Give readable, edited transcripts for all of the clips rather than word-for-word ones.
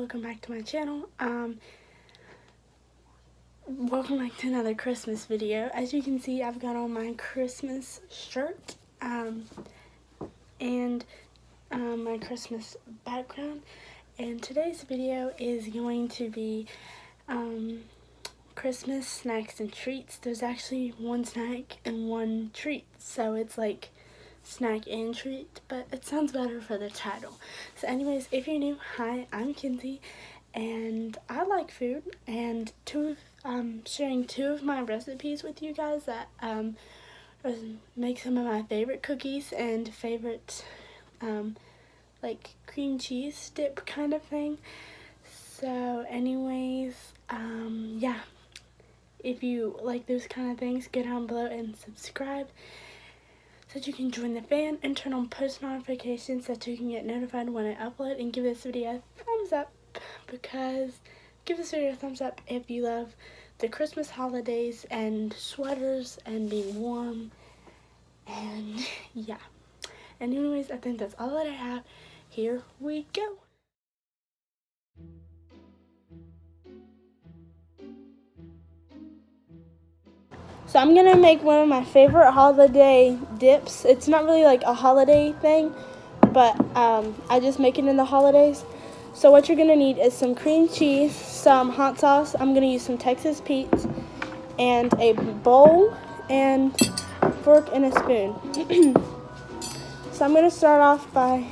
welcome back to my channel. Welcome back to another Christmas video. As you can see, I've got on my Christmas shirt and my Christmas background, and today's video is going to be Christmas snacks and treats. There's actually one snack and one treat, so it's like snack and treat, but it sounds better for the title. So anyways, if you're new, hi, I'm Kensy, and I like food, and sharing two of my recipes with you guys that make some of my favorite cookies and favorite like cream cheese dip kind of thing. So anyways, yeah, if you like those kind of things, go down below and subscribe so that you can join the fan and turn on post notifications so that you can get notified when I upload, and give this video a thumbs up, because give this video a thumbs up if you love the Christmas holidays and sweaters and being warm, and yeah. And anyways, I think that's all that I have. Here we go. So I'm gonna make one of my favorite holiday dips. It's not really like a holiday thing, but I just make it in the holidays. So what you're gonna need is some cream cheese, some hot sauce. I'm gonna use some Texas Pete's, and a bowl and fork and a spoon. So I'm gonna start off by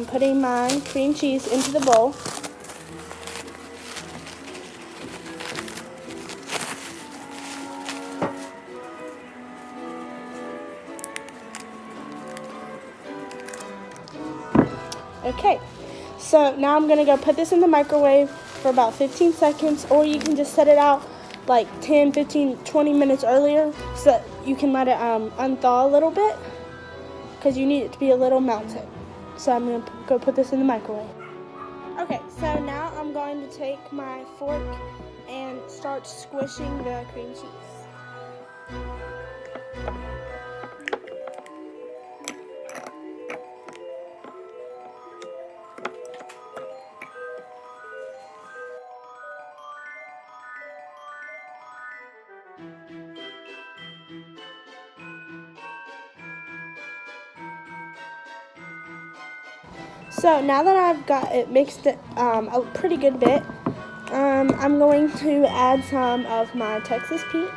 putting my cream cheese into the bowl. Okay, so now I'm going to go put this in the microwave for about 15 seconds, or you can just set it out like 10, 15, 20 minutes earlier so that you can let it unthaw a little bit, because you need it to be a little melted. So I'm going to go put this in the microwave. Okay, so now I'm going to take my fork and start squishing the cream cheese. So now that I've got it mixed a pretty good bit, I'm going to add some of my Texas Pete,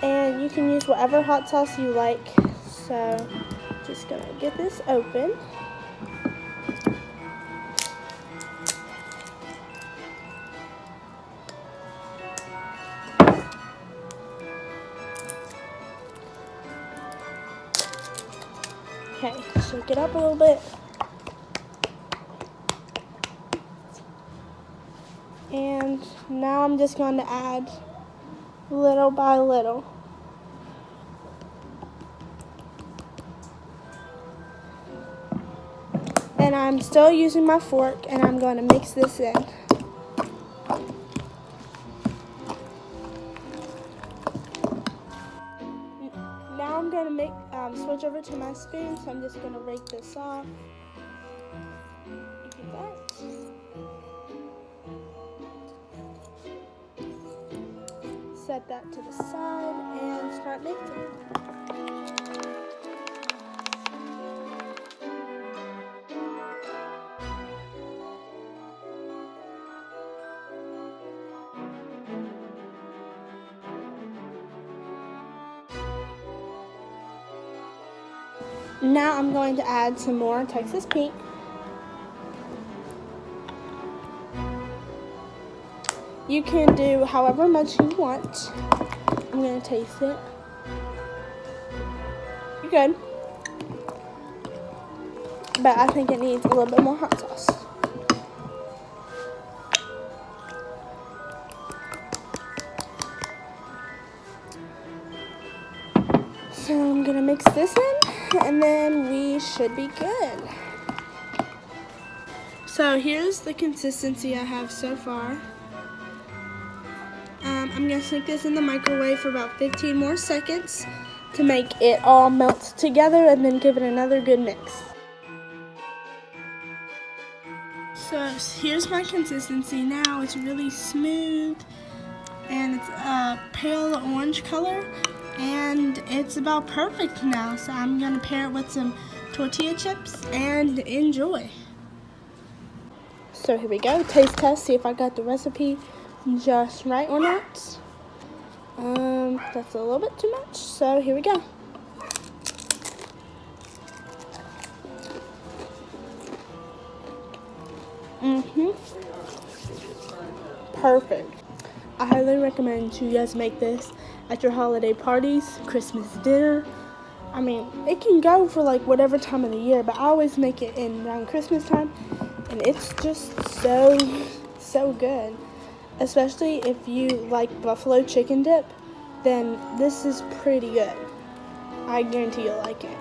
and you can use whatever hot sauce you like. So just gonna get this open. Okay, shake it up a little bit. And now I'm just going to add little by little. And I'm still using my fork, and I'm going to mix this in. Now I'm going to switch over to my spoon, so I'm just going to rake this off. Like that. Set that to the side and start mixing. Now I'm going to add some more Texas Pete. You can do however much you want. I'm going to taste it. You're good. But I think it needs a little bit more hot sauce. So I'm going to mix this in, and then we should be good. So here's the consistency I have so far. I'm going to stick this in the microwave for about 15 more seconds to make it all melt together, and then give it another good mix. So here's my consistency now. It's really smooth and it's a pale orange color and it's about perfect now. So I'm gonna pair it with some tortilla chips and enjoy. So here we go, taste test, see if I got the recipe just right or not. That's a little bit too much, so here we go. Perfect. I highly recommend you guys make this at your holiday parties, Christmas dinner. I mean, it can go for like whatever time of the year, but I always make it in around Christmas time, and it's just so good. Especially if you like buffalo chicken dip, then this is pretty good. I guarantee you'll like it.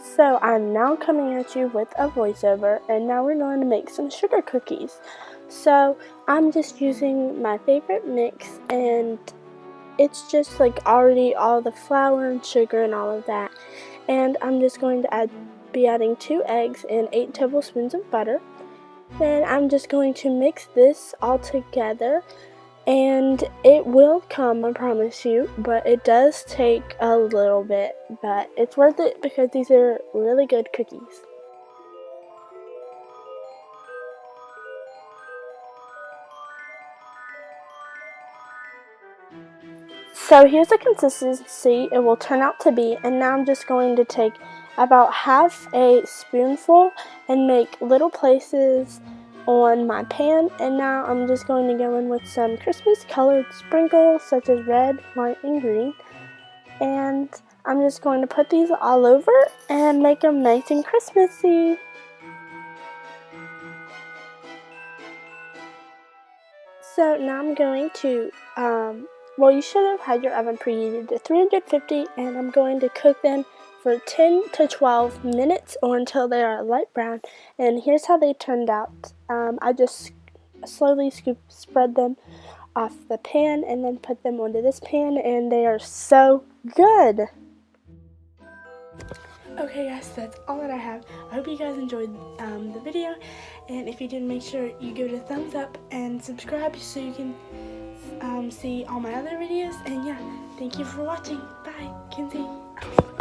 So I'm now coming at you with a voiceover, and now we're going to make some sugar cookies. So I'm just using my favorite mix, and it's just like already all the flour and sugar and all of that. And I'm just going to be adding 2 eggs and 8 tablespoons of butter. Then I'm just going to mix this all together, and it will come, I promise you, but it does take a little bit, but it's worth it because these are really good cookies. So here's the consistency it will turn out to be, and now I'm just going to take about half a spoonful and make little places on my pan, and now I'm just going to go in with some Christmas colored sprinkles such as red, white, and green, and I'm just going to put these all over and make them nice and Christmassy. So now I'm going to, well, you should have had your oven preheated to 350, and I'm going to cook them for 10 to 12 minutes or until they are light brown. And here's how they turned out. I just slowly spread them off the pan and then put them onto this pan, and they are so good. Okay guys, that's all that I have. I hope you guys enjoyed the video, and if you did, make sure you give it a thumbs up and subscribe so you can see all my other videos. And yeah, thank you for watching. Bye, Kensy.